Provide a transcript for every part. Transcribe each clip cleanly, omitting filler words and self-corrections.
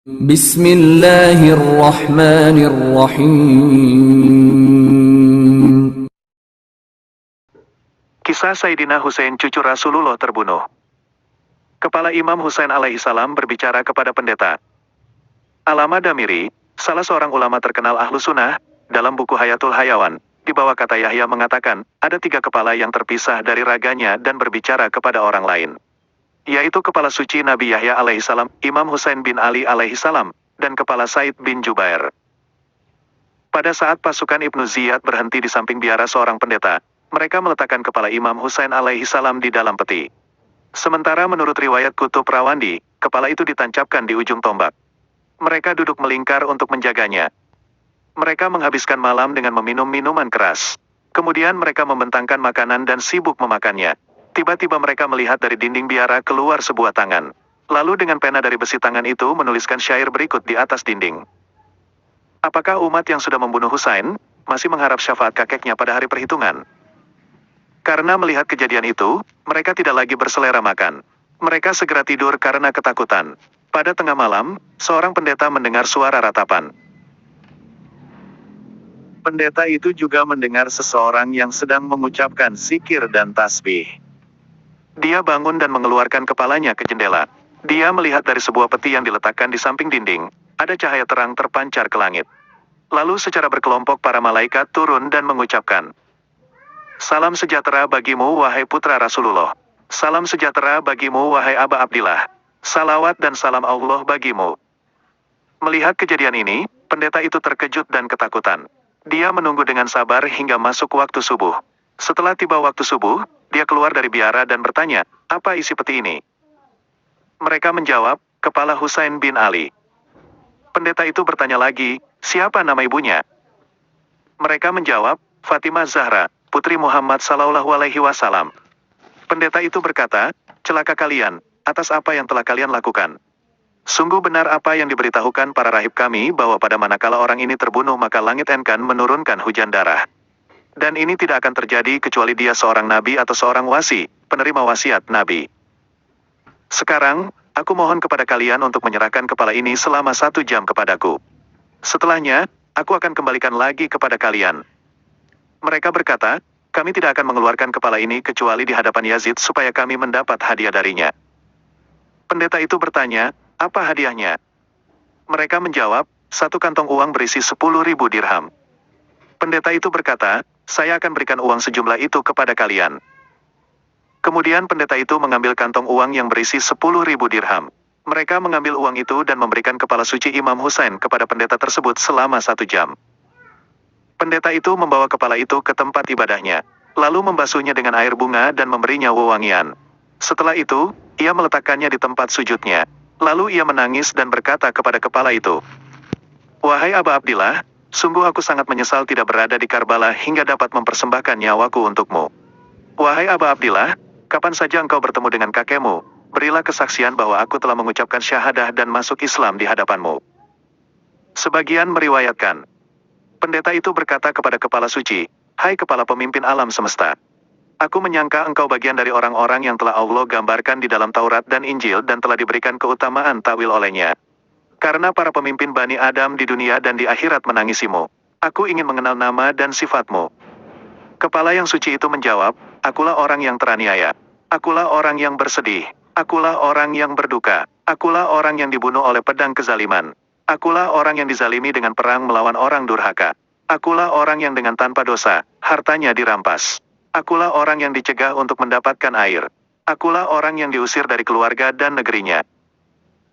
Bismillahirrahmanirrahim. Kisah Sayyidina Husain cucu Rasulullah terbunuh. Kepala Imam Husain alaihissalam berbicara kepada pendeta. Alama Damiri, salah seorang ulama terkenal Ahlu Sunnah, dalam buku Hayatul Hayawan, di bawah kata Yahya mengatakan, ada 3 kepala yang terpisah dari raganya dan berbicara kepada orang lain. Yaitu kepala suci Nabi Yahya alaihissalam, Imam Husain bin Ali alaihissalam, dan kepala Said bin Jubair. Pada saat pasukan Ibnu Ziyad berhenti di samping biara seorang pendeta, mereka meletakkan kepala Imam Husain alaihissalam di dalam peti. Sementara menurut riwayat Kutub Rawandi, kepala itu ditancapkan di ujung tombak. Mereka duduk melingkar untuk menjaganya. Mereka menghabiskan malam dengan meminum minuman keras. Kemudian mereka membentangkan makanan dan sibuk memakannya. Tiba-tiba mereka melihat dari dinding biara keluar sebuah tangan. Lalu dengan pena dari besi tangan itu menuliskan syair berikut di atas dinding. Apakah umat yang sudah membunuh Husain masih mengharap syafaat kakeknya pada hari perhitungan? Karena melihat kejadian itu, mereka tidak lagi berselera makan. Mereka segera tidur karena ketakutan. Pada tengah malam, seorang pendeta mendengar suara ratapan. Pendeta itu juga mendengar seseorang yang sedang mengucapkan zikir dan tasbih. Dia bangun dan mengeluarkan kepalanya ke jendela. Dia melihat dari sebuah peti yang diletakkan di samping dinding, ada cahaya terang terpancar ke langit. Lalu secara berkelompok para malaikat turun dan mengucapkan, "Salam sejahtera bagimu wahai putra Rasulullah. Salam sejahtera bagimu wahai Aba Abdillah. Salawat dan salam Allah bagimu." Melihat kejadian ini, pendeta itu terkejut dan ketakutan. Dia menunggu dengan sabar hingga masuk waktu subuh. Setelah tiba waktu subuh, dia keluar dari biara dan bertanya, "Apa isi peti ini?" Mereka menjawab, "Kepala Husain bin Ali." Pendeta itu bertanya lagi, "Siapa nama ibunya?" Mereka menjawab, "Fatimah Zahra, putri Muhammad Sallallahu Alaihi Wasallam." Pendeta itu berkata, "Celaka kalian, atas apa yang telah kalian lakukan. Sungguh benar apa yang diberitahukan para rahib kami bahwa pada manakala orang ini terbunuh maka langit akan menurunkan hujan darah. Dan ini tidak akan terjadi kecuali dia seorang nabi atau seorang wasi, penerima wasiat nabi. Sekarang, aku mohon kepada kalian untuk menyerahkan kepala ini selama 1 jam kepadaku. Setelahnya, aku akan kembalikan lagi kepada kalian." Mereka berkata, "Kami tidak akan mengeluarkan kepala ini kecuali di hadapan Yazid supaya kami mendapat hadiah darinya." Pendeta itu bertanya, "Apa hadiahnya?" Mereka menjawab, 1 kantong uang berisi 10.000 dirham. Pendeta itu berkata, "Saya akan berikan uang sejumlah itu kepada kalian." Kemudian pendeta itu mengambil kantong uang yang berisi 10.000 dirham. Mereka mengambil uang itu dan memberikan kepala suci Imam Husain kepada pendeta tersebut selama 1 jam. Pendeta itu membawa kepala itu ke tempat ibadahnya, lalu membasuhnya dengan air bunga dan memberinya wewangian. Setelah itu, ia meletakkannya di tempat sujudnya. Lalu ia menangis dan berkata kepada kepala itu, "Wahai Aba Abdillah, sungguh aku sangat menyesal tidak berada di Karbala hingga dapat mempersembahkan nyawaku untukmu. Wahai Aba Abdillah, kapan saja engkau bertemu dengan kakekmu, berilah kesaksian bahwa aku telah mengucapkan syahadah dan masuk Islam di hadapanmu." Sebagian meriwayatkan, pendeta itu berkata kepada kepala suci, "Hai kepala pemimpin alam semesta, aku menyangka engkau bagian dari orang-orang yang telah Allah gambarkan di dalam Taurat dan Injil dan telah diberikan keutamaan takwil olehnya. Karena para pemimpin Bani Adam di dunia dan di akhirat menangisimu, aku ingin mengenal nama dan sifatmu." Kepala yang suci itu menjawab, "Akulah orang yang teraniaya. Akulah orang yang bersedih. Akulah orang yang berduka. Akulah orang yang dibunuh oleh pedang kezaliman. Akulah orang yang dizalimi dengan perang melawan orang durhaka. Akulah orang yang dengan tanpa dosa, hartanya dirampas. Akulah orang yang dicegah untuk mendapatkan air. Akulah orang yang diusir dari keluarga dan negerinya."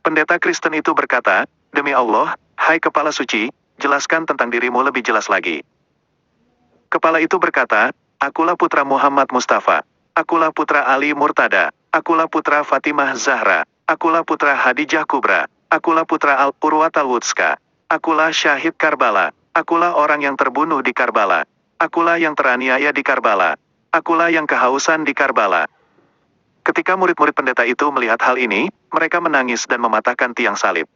Pendeta Kristen itu berkata, "Demi Allah, hai kepala suci, jelaskan tentang dirimu lebih jelas lagi." Kepala itu berkata, "Akulah putra Muhammad Mustafa. Akulah putra Ali Murtada. Akulah putra Fatimah Zahra. Akulah putra Hadijah Kubra. Akulah putra Al-Urwat Al-Wutska. Akulah syahid Karbala. Akulah orang yang terbunuh di Karbala. Akulah yang teraniaya di Karbala. Akulah yang kehausan di Karbala." Ketika murid-murid pendeta itu melihat hal ini, mereka menangis dan mematahkan tiang salib.